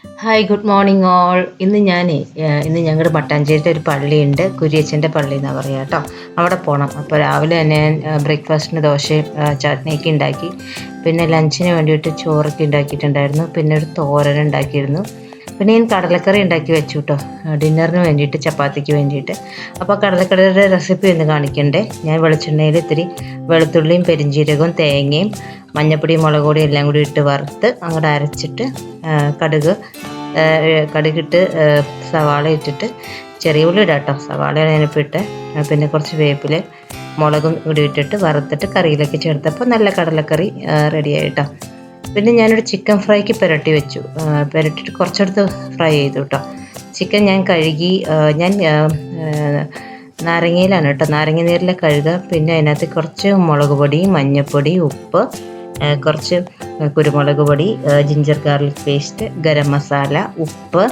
Hi good morning all. ഇന്ന് ഞങ്ങളുടെ മട്ടാഞ്ചേരിയിൽ ഒരു പള്ളിയുണ്ട്, കുര്യച്ചൻ്റെ പള്ളി എന്നാണ് പറയുക കേട്ടോ. അവിടെ പോകണം. അപ്പോൾ രാവിലെ തന്നെ ഞാൻ ബ്രേക്ക്ഫാസ്റ്റിന് ദോശയും ചട്നിയൊക്കെ ഉണ്ടാക്കി. പിന്നെ ലഞ്ചിന് വേണ്ടിയിട്ട് ചോറൊക്കെ ഉണ്ടാക്കിയിട്ടുണ്ടായിരുന്നു. പിന്നെ ഒരു തോരൻ ഉണ്ടാക്കിയിരുന്നു. പിന്നെ ഞാൻ കടലക്കറി ഉണ്ടാക്കി വെച്ചു കേട്ടോ, ഡിന്നറിന് വേണ്ടിയിട്ട്, ചപ്പാത്തിക്ക് വേണ്ടിയിട്ട്. അപ്പോൾ കടലക്കറിയുടെ റെസിപ്പി ഒന്ന് കാണിക്കണ്ടേ. ഞാൻ വെളിച്ചെണ്ണയിൽ ഇത്തിരി വെളുത്തുള്ളിയും പെരിഞ്ചീരകവും തേങ്ങയും മഞ്ഞപ്പൊടിയും മുളക് പൊടിയും എല്ലാം കൂടി ഇട്ട് വറുത്ത് അങ്ങോട്ട് അരച്ചിട്ട് കടുകിട്ട് സവാള ഇട്ടിട്ട്, ചെറിയ ഉള്ളി ഇടാം കേട്ടോ, സവാള ഞാനിപ്പോൾ ഇട്ട്, പിന്നെ കുറച്ച് വേപ്പില മുളകും കൂടി ഇട്ടിട്ട് വറുത്തിട്ട് കറിയിലേക്ക് ചേർത്തപ്പോൾ നല്ല കടലക്കറി റെഡിയായിട്ടോ. പിന്നെ ഞാനൊരു ചിക്കൻ ഫ്രൈക്ക് പുരട്ടിയിട്ട് കുറച്ചെടുത്ത് ഫ്രൈ ചെയ്തു കേട്ടോ. ചിക്കൻ ഞാൻ കഴുകി, ഞാൻ നാരങ്ങയിലാണ് കേട്ടോ, നാരങ്ങ നീരിലെ കഴുകുക. പിന്നെ അതിനകത്ത് കുറച്ച് മുളക് പൊടി, മഞ്ഞൾപ്പൊടി, ഉപ്പ്, കുറച്ച് കുരുമുളക് പൊടി, ginger garlic paste, garam masala, ഉപ്പ്,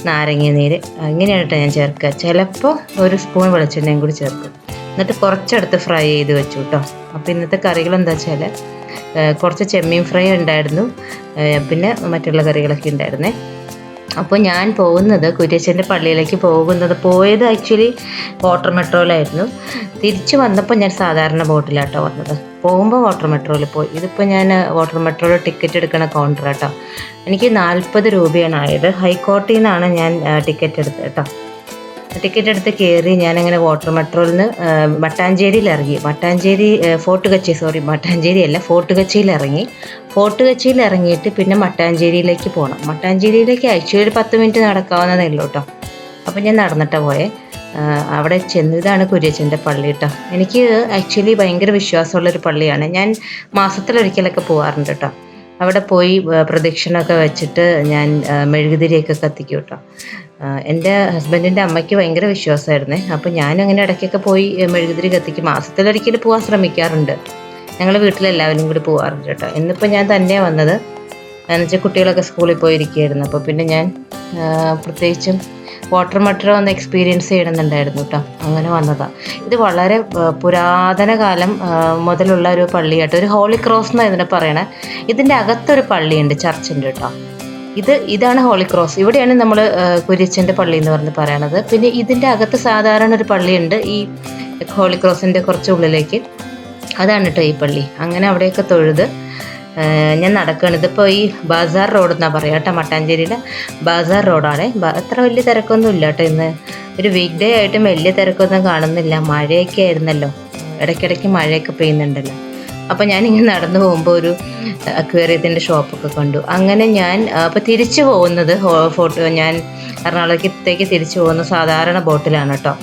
നാരങ്ങ നീര്, ഇങ്ങനെയാണ് കേട്ടോ ഞാൻ ചേർക്കുക. ചിലപ്പോൾ ഒരു സ്പൂൺ വെളിച്ചെണ്ണയും കൂടി ചേർക്കും. എന്നിട്ട് കുറച്ചെടുത്ത് ഫ്രൈ ചെയ്ത് വെച്ചു കേട്ടോ. അപ്പോൾ ഇന്നത്തെ കറികൾ എന്താ വെച്ചാൽ കുറച്ച് ചെമ്മീൻ ഫ്രൈ ഉണ്ടായിരുന്നു, പിന്നെ മറ്റുള്ള കറികളൊക്കെ ഉണ്ടായിരുന്നേ. അപ്പോൾ ഞാൻ കുര്യച്ചൻ്റെ പള്ളിയിലേക്ക് പോയത് ആക്ച്വലി വാട്ടർ മെട്രോയിലായിരുന്നു. തിരിച്ചു വന്നപ്പോൾ ഞാൻ സാധാരണ ബോട്ടിലാട്ടോ വന്നത്. പോകുമ്പോൾ വാട്ടർ മെട്രോയിൽ പോയി. ഇതിപ്പോൾ ഞാൻ വാട്ടർ മെട്രോയിൽ ടിക്കറ്റ് എടുക്കണ കൗണ്ടർ കേട്ടോ. എനിക്ക് 40 രൂപയാണ് ആയത്. ഹൈക്കോർട്ടിൽ നിന്നാണ് ഞാൻ ടിക്കറ്റ് എടുത്തത് കേട്ടോ. ടിക്കറ്റ് എടുത്ത് കയറി ഞാനങ്ങനെ വാട്ടർ മെട്രോയിൽ നിന്ന് മട്ടാഞ്ചേരിയിൽ ഇറങ്ങി. ഫോർട്ട് കൊച്ചിയിൽ ഇറങ്ങി. ഫോർട്ട് കൊച്ചിയിൽ ഇറങ്ങിയിട്ട് പിന്നെ മട്ടാഞ്ചേരിയിലേക്ക് പോകണം. മട്ടാഞ്ചേരിയിലേക്ക് ആക്ച്വലി ഒരു 10 മിനിറ്റ് നടക്കാവുന്നതേ ഉള്ളൂ കേട്ടോ. അപ്പോൾ ഞാൻ നടന്നിട്ടാണ് പോയെ. അവിടെ ചെന്നതാണ് കുര്യച്ചൻ്റെ പള്ളി കേട്ടോ. എനിക്ക് ആക്ച്വലി ഭയങ്കര വിശ്വാസമുള്ളൊരു പള്ളിയാണ്. ഞാൻ മാസത്തിലൊരിക്കലൊക്കെ പോകാറുണ്ട് കേട്ടോ. അവിടെ പോയി പ്രദക്ഷിണമൊക്കെ വെച്ചിട്ട് ഞാൻ മെഴുകുതിരിയൊക്കെ കത്തിക്കും കേട്ടോ. എൻ്റെ ഹസ്ബൻഡിൻ്റെ അമ്മയ്ക്ക് ഭയങ്കര വിശ്വാസമായിരുന്നേ. അപ്പോൾ ഞാനങ്ങനെ ഇടയ്ക്കൊക്കെ പോയി മെഴുകുതിരി കത്തിക്കും. മാസത്തിലൊരിക്കൽ പോകാൻ ശ്രമിക്കാറുണ്ട്. ഞങ്ങൾ വീട്ടിലെല്ലാവരും കൂടി പോകാറുണ്ട് കേട്ടോ. ഇന്നിപ്പോൾ ഞാൻ തന്നെയാണ് വന്നത്. എന്നുവെച്ചാൽ കുട്ടികളൊക്കെ സ്കൂളിൽ പോയിരിക്കുകയായിരുന്നു. അപ്പോൾ പിന്നെ ഞാൻ പ്രത്യേകിച്ചും വാട്ടർ മെട്രോ ഒന്ന് എക്സ്പീരിയൻസ് ചെയ്യണമെന്നുണ്ടായിരുന്നു കേട്ടോ. അങ്ങനെ വന്നതാണ്. ഇത് വളരെ പുരാതന കാലം മുതലുള്ള ഒരു പള്ളിയായിട്ട്, ഒരു ഹോളി ക്രോസ് എന്നാണ് ഇതിനെ പറയണേ. ഇതിൻ്റെ അകത്തൊരു പള്ളിയുണ്ട്, ചർച്ചുണ്ട് കേട്ടോ. ഇതാണ് ഹോളി ക്രോസ്. ഇവിടെയാണ് നമ്മൾ കുര്യച്ചൻ്റെ പള്ളി എന്ന് പറഞ്ഞ് പറയണത്. പിന്നെ ഇതിൻ്റെ അകത്ത് സാധാരണ ഒരു പള്ളിയുണ്ട്, ഈ ഹോളി ക്രോസിൻ്റെ കുറച്ച് ഉള്ളിലേക്ക്. അതാണ് കേട്ടോ ഈ പള്ളി. അങ്ങനെ അവിടെയൊക്കെ തൊഴുത് ഞാൻ നടക്കുകയാണ്. ഇതിപ്പോൾ ഈ ബാസാർ റോഡ് എന്നാണ് പറയുക കേട്ടോ. മട്ടാഞ്ചേരിയിലെ ബാസാർ റോഡാണ്. അത്ര വലിയ തിരക്കൊന്നും ഇല്ല കേട്ടോ. ഇന്ന് ഒരു വീക്ക് ഡേ ആയിട്ടും വലിയ തിരക്കൊന്നും കാണുന്നില്ല. മഴയൊക്കെ ആയിരുന്നല്ലോ, ഇടയ്ക്കിടയ്ക്ക് മഴയൊക്കെ പെയ്യുന്നുണ്ടല്ലോ. അപ്പോൾ ഞാനിങ്ങനെ നടന്നു പോകുമ്പോൾ ഒരു അക്വേറിയത്തിൻ്റെ ഷോപ്പൊക്കെ കണ്ടു. അങ്ങനെ ഞാൻ അപ്പോൾ തിരിച്ചു പോകുന്നത് ഞാൻ എറണാകുളത്തേക്ക് തിരിച്ചു പോകുന്ന സാധാരണ ബോട്ടിലാണ് കേട്ടോ.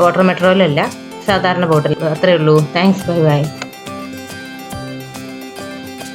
വാട്ടർ മെട്രോയിലല്ല, സാധാരണ ബോട്ടിൽ. അത്രയേ ഉള്ളൂ. Thanks, bye bye.